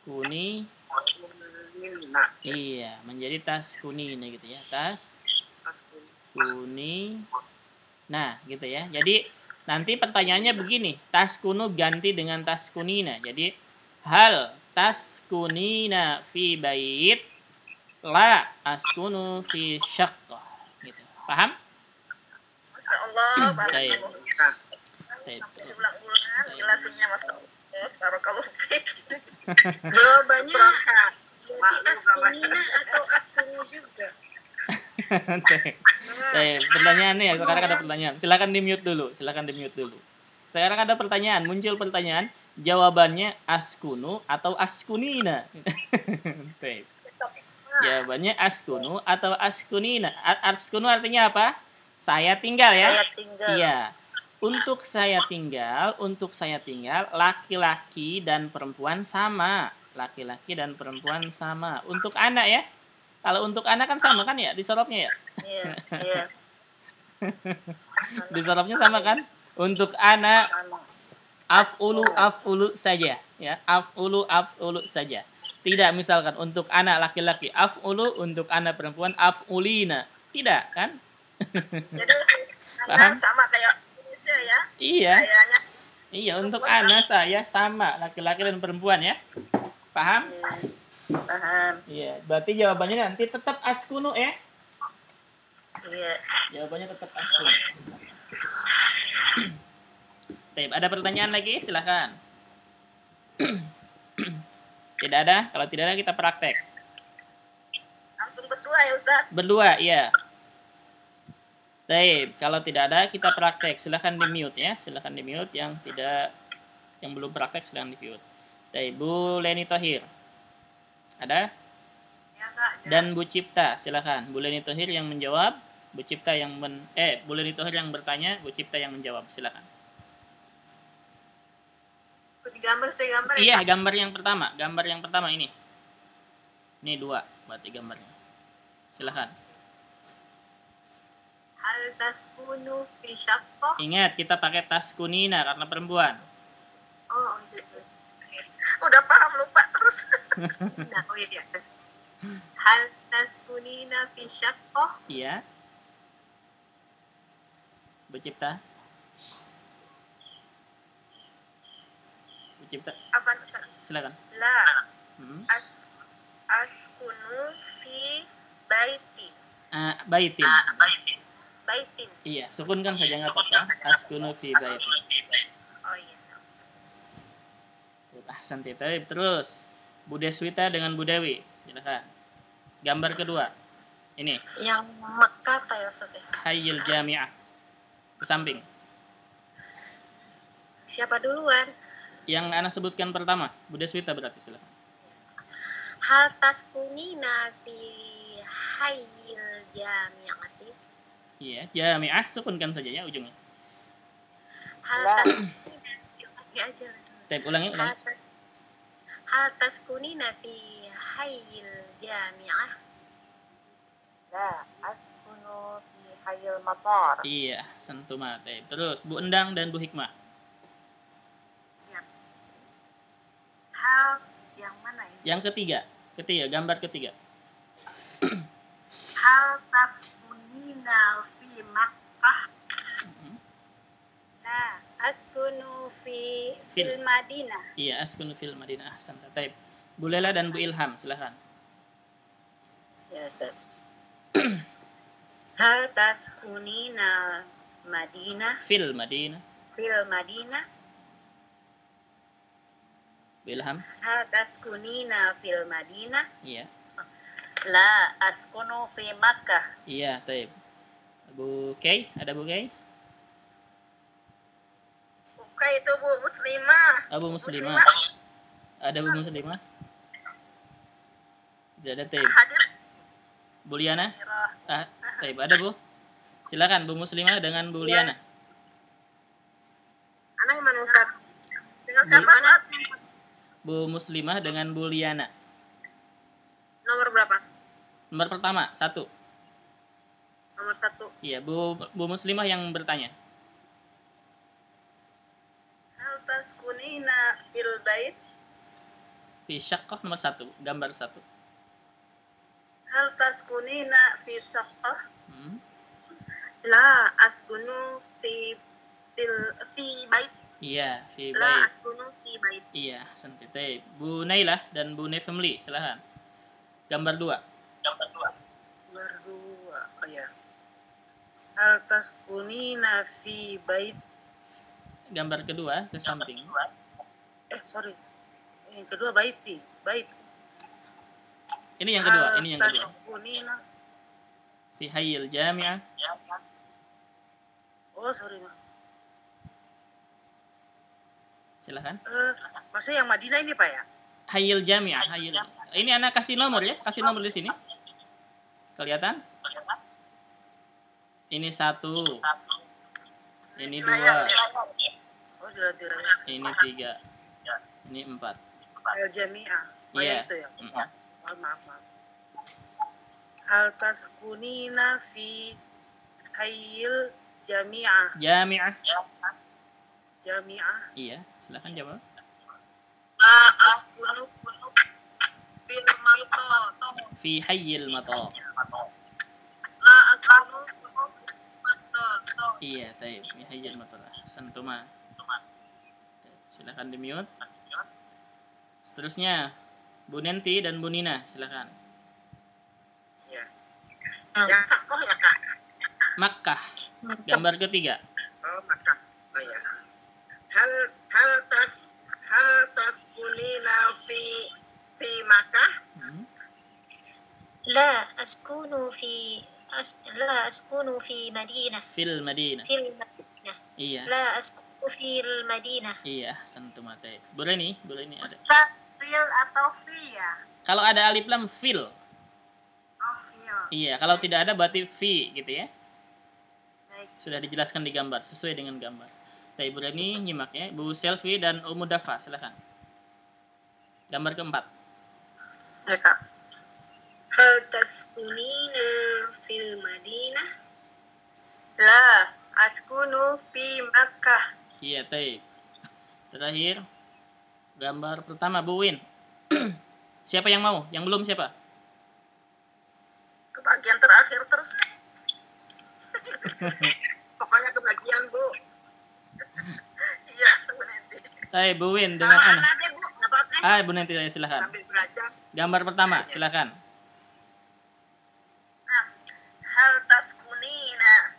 Kuni. Iya, menjadi taskunina gitu ya. Kuni. Nah, gitu ya. Jadi nanti pertanyaannya begini, taskunu ganti dengan taskunina. Jadi hal taskunina fi bait? La askunu fi syaqqah. Gitu. Paham? Masyaallah, barakallahu. Ulang-ulang jelasinnya masyaallah, barakallahu fiik. Jawabannya askunina atau askunu juga? Pertanyaan nih ya, sekarang ada pertanyaan. Silakan di-mute dulu. Sekarang ada pertanyaan, muncul pertanyaan, jawabannya askunu atau askunina? Jawabannya askunu atau askunina. Askunu artinya apa? Saya tinggal ya. Iya. Untuk saya tinggal, laki-laki dan perempuan sama. Laki-laki dan perempuan sama. Untuk anak ya. Kalau untuk anak kan sama kan ya, di sorofnya ya? Iya. Di sorofnya sama kan? Untuk anak, af'ulu saja. Ya, af'ulu saja. Tidak misalkan untuk anak laki-laki, af'ulu, untuk anak perempuan, af'ulina. Tidak kan? Jadi, anak sama kayak ya? Iya. Iya, untuk ana saya sama laki-laki dan perempuan ya. Paham? Paham. Iya, berarti jawabannya nanti tetap askunu ya. Iya. Jawabannya tetap askunu. Baik, ada pertanyaan lagi? Silakan. Tidak ada? Kalau tidak ada kita praktek. Langsung berdua ya Ustaz? Berdua, iya. Baik, kalau tidak ada kita praktek. Silakan di mute ya. Silakan di mute yang belum praktek silakan di mute. Baik, Bu Leni Thohir. Ada? Ya, Kak. Dan Bu Cipta, silakan. Bu Leni Thohir yang menjawab, Bu Cipta yang Bu Leni Thohir yang bertanya, Bu Cipta yang menjawab. Silakan. Saya gambar Iya, gambar yang pertama. Gambar yang pertama ini. Ini 2 berarti gambarnya. Silakan. Hal taskunu fi syaqqah. Ingat, kita pakai taskunina karena perempuan. Oh, iya. Udah paham, lupa terus. Nah, oh iya. Hal taskunina fi syaqqah. Iya. Bu Cipta. Bu Cipta, Apa Ustaz? silakan. La Hmm. askunu fi baiti. Baitin. Baitin. Iya, sukunkan saja nggak apa-apa. Askunu fi baitin. Oh iya. Ahsan, terus Bu Deswita dengan Bu Dewi. Silakan. Gambar kedua. Ini. Yang Makkah ya Ustaz ya? Hayyul Jami'ah. Ke samping. Siapa duluan? Yang Ana sebutkan pertama, Bu Deswita berarti silakan. Hal taskunina fi hayyil jami'ati. Iya, Jami'ah sukunkan saja ya ujungnya. Hal La. taskunina aja. Ulangi. Hal taskunina fi hayyil jami'ah. La askunu fi hayyil matar. Iya, sentuma. Terus Bu Endang dan Bu Hikmah. Siap. Hal yang mana ini? Yang ketiga, gambar ketiga. Hal taskunina fi Makkah. La askunu fi Fil Madinah. Iya, askunu fil Madinah. Ahsan. Taib. Bu Lela dan Bu Ilham, silakan. Ya Ustaz. Hal taskunina Madinah Fil Madinah. fil Madinah. Bu Ilham. Hal taskunina fil Madinah. Iya. La askunu fi Makkah. Iya, taib. Bu Kay, ada Bu Kay? Buka itu Bu Muslimah. Bu Muslimah. Ada Bu Muslimah? Tidak ada, taib. Hadir. Bu Liana? Taib, ada Bu? Silakan Bu Muslimah dengan Bu Liana. Anak yang mana Ustaz? Dengan siapa Ustaz? Bu Muslimah dengan Bu Liana. Nomor berapa? Nomor pertama, 1. Nomor 1. Iya, Bu Muslimah yang bertanya. Hal taskunina fil bait. Fi syaqqah nomor 1, gambar 1. Hal taskunina fi syaqqah. La askunu fi bait. Iya, fi La bait. askunu fi bait. Iya, santai. Bu Nailah dan Bu Nefemli, silahkan. Gambar 2. Berdua. Oh ya. Hal taskunina fi bait. Gambar kedua ke samping. Sorry. Yang kedua baiti. Bait. Ini yang kedua, ini yang kedua. Taskunina. Fi hayyil jami'ah. Oh, sorry, Mak. Silahkan. Maksudnya yang Madinah ini, Pak ya? Hayyil jami'ah, hayyil. Ini anak kasih nomor ya, kasih nomor di sini. Kelihatan? Ini 1. Ini 2. Oh, jelas. Ini 3. Ini 4. Al-Jami'ah. Oh, Iya. ya itu ya. Maaf. Hal taskunina fi hayyil jami'ah. Jami'ah. Jami'ah. Iya, silahkan jawab. La askunu fil matar. Fi hayyil matar. La askunu fil matar. Iya, taib. Fi hayyil matar. Santuma. Silahkan di-mute. Seterusnya, Bu Nenti dan Bu Nina, silahkan. Ya. Yang Makkah ya, Kak? Makkah. Gambar ketiga. Oh, Makkah. Oh ya. Hal taskunina fi Makkah? لا أسكن في مدينة Fil Madinah. في المدينة Iya. لا أسكن في المدينة. Iya, santum mate. Boleh nih ada. Ustaz, fil atau fi ya? Kalau ada alif lam fil. Oh, fil. Iya, kalau tidak ada berarti fi gitu ya. Baik. Sudah dijelaskan di gambar, sesuai dengan gambar. Ibu Reni nyimak ya. Bu Selfie dan Ummu Dafa, silahkan. Gambar keempat. Ya, Kak. Hal taskunina fil Madinah? La askunu fi Makkah. Iya, taib. Terakhir, gambar pertama Bu Win. Siapa yang mau? Yang belum siapa? Kebagian terakhir terus. Pokoknya kebagian, Bu. Iya, Bu Nenti. Taib, Bu Win dengan Sama Ana. aja, Bu. Nggak apa-apa. Bu Nenti, silahkan. Sambil belajar. Gambar pertama, silahkan. Nah, hal taskunina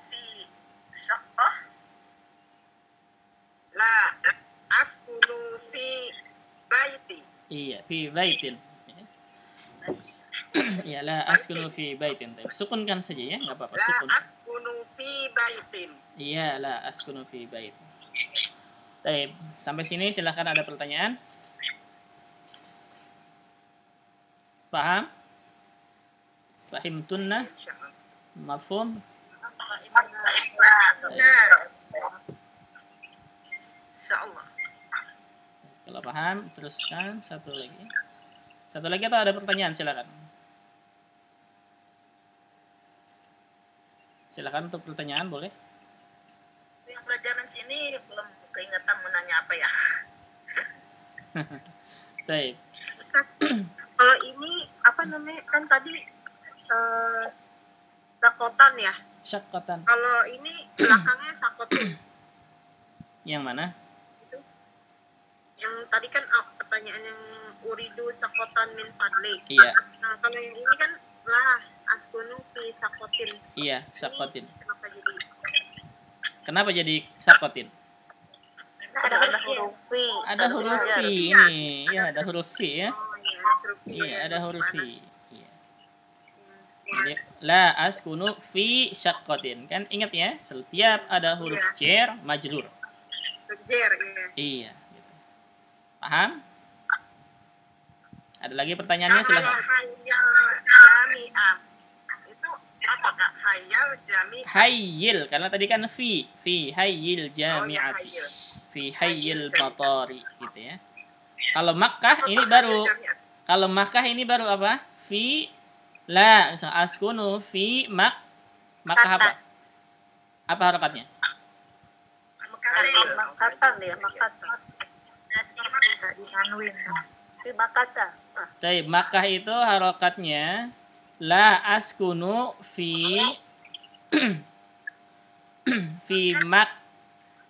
fi Shaqqah? La askunu fi baiti. Iya, fi baitin. Ya, la askunu fi baitin. Sukunkan saja ya, nggak apa-apa. La Sukun. askunu fi baitin. Iya, la askunu fi baitin. Baik, sampai sini silahkan ada pertanyaan. Paham? Fahimtunna? Mafhum? Nah, insyaallah. Kalau paham, teruskan satu lagi. Satu lagi atau ada pertanyaan, silakan. Silakan untuk pertanyaan, boleh. Yang pelajaran sini belum keingatan menanya apa ya. Baik. Kalau ini apa namanya? Kan tadi sakotan ya. Syakotan. Kalau ini belakangnya sakotin. Yang mana? Yang tadi kan pertanyaan yang uridu sakotan min fadlik. Iya. Nah, kalau yang ini kan lah askunu fi sakotin. Iya, syakotin. Ini Kenapa jadi syakotin? ada huruf fi. Ada huruf fi ini. Ya, ada huruf fi ya. Oh iya, huruf fi. Iya, ada huruf fi. Iya. Jadi, la askunu fi syakotin. Kan ingat ya, setiap ada huruf jar majrur. Jar, iya. Iya. Gitu. Paham? Ada lagi pertanyaannya, silahkan. Hayal jami'ah. Itu apa, Kak? Hayal jami'ah. Hayyil, karena tadi kan fi hayyil jami'at. Oh, ya, hayal. Fi hayyil batari gitu ya. Kalau Makkah ini baru. Kalau Makkah ini baru apa? Fi la askunu fi Makkah apa? Apa harokatnya? Makatan ya, makatan. Fi makata. Baik, Makkah itu harokatnya la askunu fi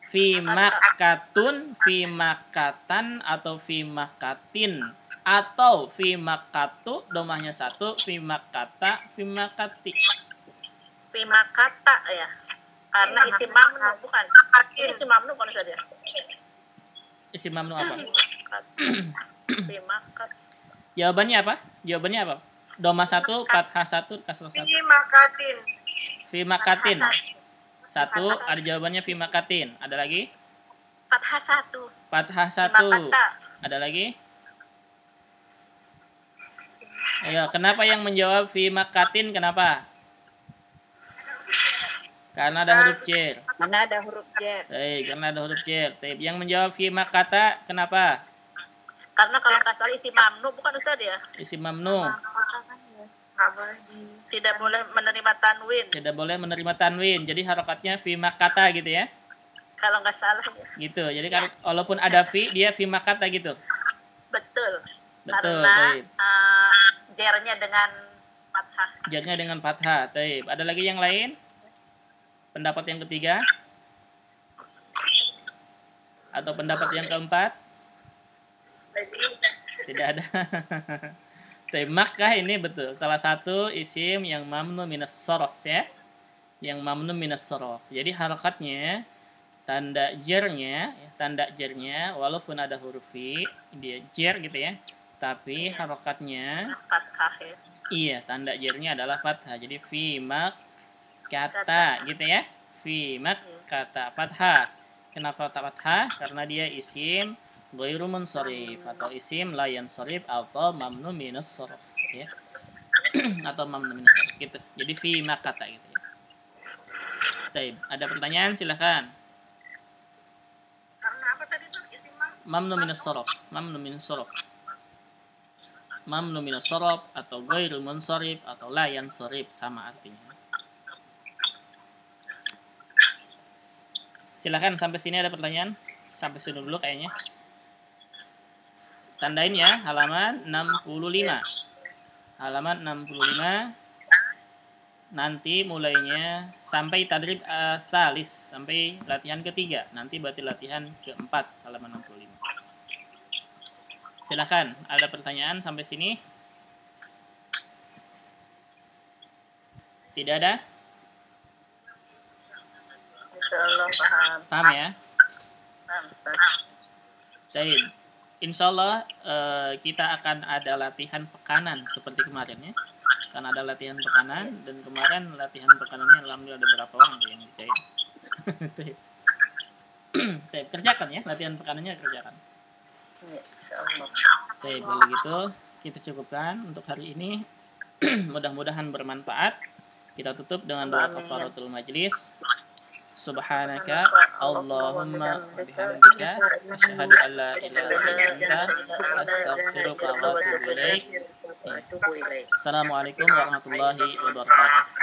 fi makkatun, fi makkatan, atau fi makkatin, atau fi makkatu, domahnya satu, fi makkata, fi makkati. Fi makata ya. Karena isim mamnu bukan. Ini isim mamnu bukan saja. Isim mamnu apa? Fi makat. Jawabannya apa? Jawabannya apa? Doma satu, fathah satu, kasroh satu. Fi makatin. Fi makatin. Satu, ada jawabannya fi makatin. Ada lagi? Fathah 1. Fathah satu. Makata. Ada lagi? Ayo, kenapa yang menjawab fi makatin? Kenapa? Karena ada huruf jar. Mana ada huruf jar? Karena ada huruf jar. Yang menjawab fi makata, kenapa? Karena kalau nggak salah isim mamnu bukan Ustaz ya? Isim mamnu. Tidak boleh menerima tanwin. Tidak boleh menerima tanwin. Jadi harokatnya fi makata gitu ya. Kalau nggak salah ya. Gitu. Jadi kalau walaupun ada fi, dia fi makata gitu. Betul. Betul. Karena jarnya dengan fathah. Jarnya dengan fathah. Taib. Ada lagi yang lain? Pendapat yang ketiga? Atau pendapat yang keempat? Tidak ada. Maka ini betul. Salah satu isim yang mamnu minas sorof ya. Yang mamnu minas sorof. Jadi harakatnya, tanda jernya walaupun ada huruf fi, dia jer gitu ya. Tapi harakatnya fathah ya. Iya, tanda jernya adalah fathah. Jadi fi mak kata gitu ya. Fi mak kata fathah. Kenapa fathah? Karena dia isim ghairu munsharif atau isim la yansharif atau mamnu minus sharaf ya. Atau mamnu minus sharaf gitu. Jadi fi mak kata gitu ya. Baik, ada pertanyaan silakan. Karena apa tadi isim mamnu minus sharaf, mamnu minus sharaf. Mamnu minus sharaf atau ghairu munsharif atau la yansharif sama artinya. Silakan sampai sini ada pertanyaan? Sampai sini dulu kayaknya. Tandain ya, halaman 65. Halaman 65. Nanti mulainya sampai tadrib salis, sampai latihan ketiga. Nanti berarti latihan keempat, halaman 65. Silakan, ada pertanyaan sampai sini? Tidak ada? Insyaallah paham. Paham ya? Paham, Ustaz. Baik. Insyaallah kita akan ada latihan pekanan seperti kemarin ya. Kan ada latihan pekanan dan kemarin latihan pekanannya alhamdulillah ada berapa orang tuh yang dicain. Baik, kerjakan ya latihan pekanannya kerjakan. Insyaallah. Baik, kalau gitu kita cukupkan untuk hari ini. Mudah-mudahan bermanfaat. Kita tutup dengan doa kafaratul majlis. Subhanaka Allahumma wa bihamdika asyhadu an la ilaha illa anta astaghfiruka wa atubu ilaik. Assalamualaikum warahmatullahi wabarakatuh.